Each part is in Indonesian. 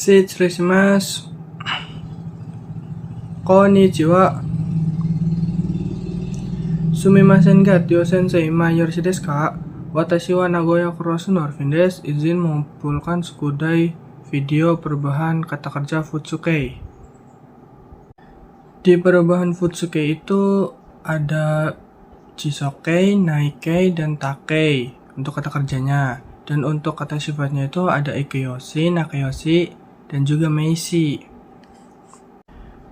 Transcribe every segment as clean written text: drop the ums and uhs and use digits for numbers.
Shitsureshimasu. Konnichiwa. Sumimasen ga Tyo Sensei Mayorishi desu ka? Watashi wa Nagoya Cross Norvin desu. Izin mengumpulkan sekudai video perubahan kata kerja Futsukei. Di perubahan Futsukei itu ada Chisokei, Naikei, dan Takei untuk kata kerjanya. Dan untuk kata sifatnya itu ada Ikeyoshi, Nakayoshi, dan juga Meishi.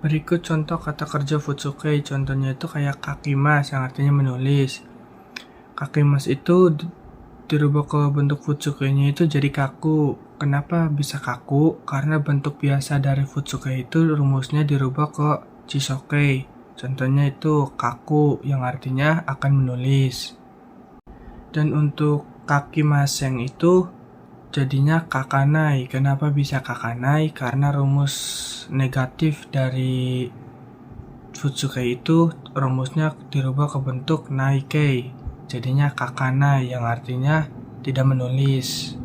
Berikut contoh kata kerja Futsukei. Contohnya itu kayak kakimas yang artinya menulis. Kakimas itu dirubah ke bentuk Futsukei-nya itu jadi kaku. Kenapa bisa kaku? Karena bentuk biasa dari Futsukei itu rumusnya dirubah ke Chisokei. Contohnya itu kaku yang artinya akan menulis. Dan untuk kakimaseng itu jadinya kakanai. Kenapa bisa kakanai? Karena rumus negatif dari Futsukei itu rumusnya dirubah ke bentuk naikei. Jadinya kakanai yang artinya tidak menulis.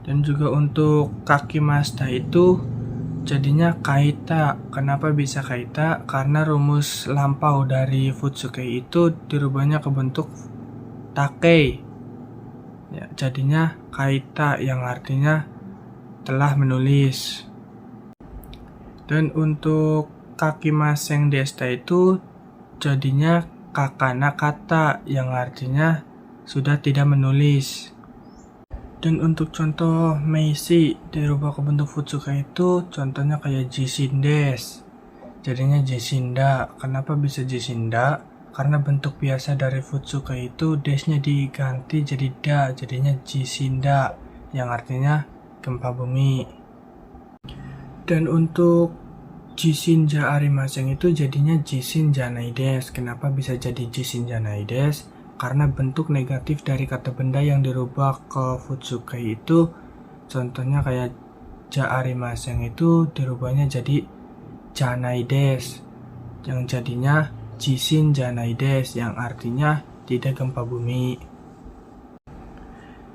Dan juga untuk kakimashita itu jadinya kaita. Kenapa bisa kaita? Karena rumus lampau dari Futsukei itu dirubahnya ke bentuk takei. Ya, jadinya kaita yang artinya telah menulis. Dan untuk kakimaseng desta itu jadinya kakana kata yang artinya sudah tidak menulis. Dan untuk contoh Meishi dirubah ke bentuk Futsukei itu contohnya kayak jishin desu. Jadinya jishinda. Kenapa bisa jishinda? Karena bentuk biasa dari Futsukei itu desnya diganti jadi da, jadinya jishinda yang artinya gempa bumi. Dan untuk jishinja arimasen itu jadinya jishin janai desu. Kenapa bisa jadi jishin janai desu? Karena bentuk negatif dari kata benda yang dirubah ke Futsukei itu contohnya kayak ja arimasen itu dirubahnya jadi janai desu yang jadinya jishin janai desu yang artinya tidak gempa bumi.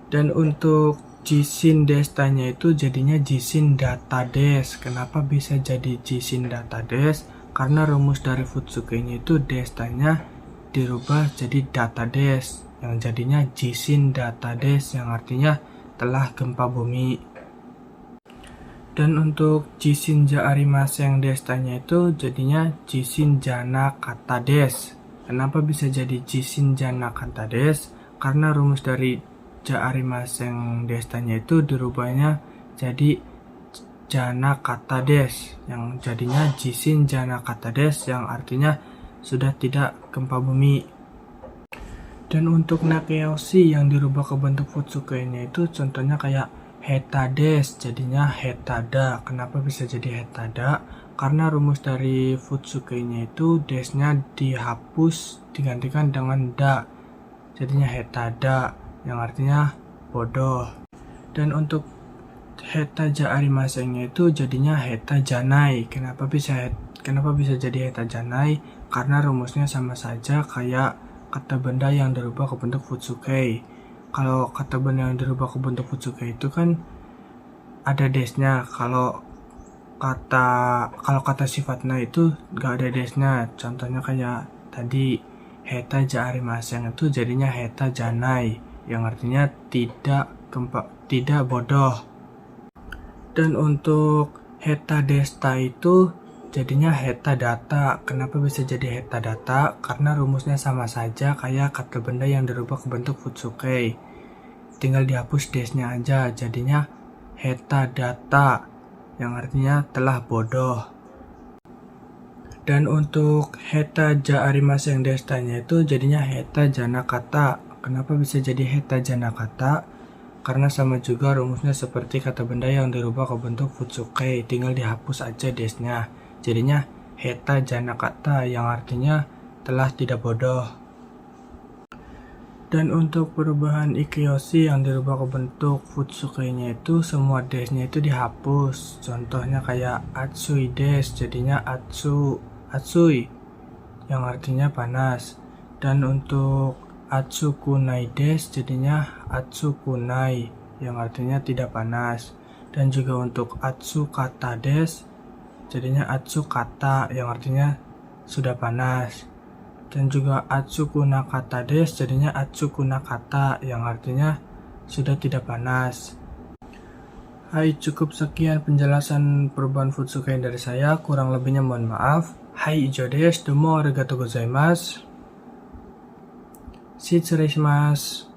Dan untuk jishin destanya itu jadinya jishin data desu. Kenapa bisa jadi jishin data desu? Karena rumus dari Futsukei-nya itu destanya dirubah jadi data desu yang jadinya jishin data desu yang artinya telah gempa bumi. Dan untuk jishinja arimasen destanya itu jadinya jishin jana kata desu. Kenapa bisa jadi jishin jana kata desu? Karena rumus dari ja arimasen destanya itu dirubahnya jadi jana kata desu yang jadinya jishin jana kata desu yang artinya sudah tidak gempa bumi. Dan untuk Nakayoshi yang dirubah ke bentuk Futsukei-nya itu contohnya kayak heta desu, jadinya hetada. Kenapa bisa jadi hetada? Karena rumus dari Futsukei-nya itu desnya dihapus digantikan dengan da, jadinya hetada yang artinya bodoh. Dan untuk heta ja arimasen-nya itu jadinya heta janai. Kenapa bisa jadi heta janai? Karena rumusnya sama saja kayak kata benda yang dirubah ke bentuk Futsukei. Kalau kata benda yang dirubah ke bentuk Futsukei itu kan ada desnya. Kalau kata sifatnya itu gak ada desnya. Contohnya kayak tadi heta ja arimasen itu jadinya heta janai yang artinya tidak bodoh. Dan untuk heta desta itu jadinya heta data. Kenapa bisa jadi heta data? Karena rumusnya sama saja kayak kata benda yang dirubah ke bentuk Futsukei. Tinggal dihapus desnya aja, jadinya heta data yang artinya telah bodoh. Dan untuk heta ja arimasen destanya itu jadinya heta jana kata. Kenapa bisa jadi heta jana kata? Karena sama juga rumusnya seperti kata benda yang dirubah ke bentuk Futsukei, tinggal dihapus aja desnya. Jadinya heta jana kata yang artinya telah tidak bodoh. Dan untuk perubahan Ikeyoshi yang dirubah ke bentuk Futsukei-nya itu semua desnya itu dihapus. Contohnya kayak atsui desu, jadinya atsui yang artinya panas. Dan untuk atsukunai desu jadinya atsukunai yang artinya tidak panas. Dan juga untuk atsu kata des, jadinya atsu kata yang artinya sudah panas. Dan juga atsu kuna kata des, jadinya atsu kuna kata yang artinya sudah tidak panas. Hai, cukup sekian penjelasan perubahan Futsukai dari saya. Kurang lebihnya mohon maaf. Hai, ijo desu. Domo arigatou gozaimasu. Shitsurei shimasu.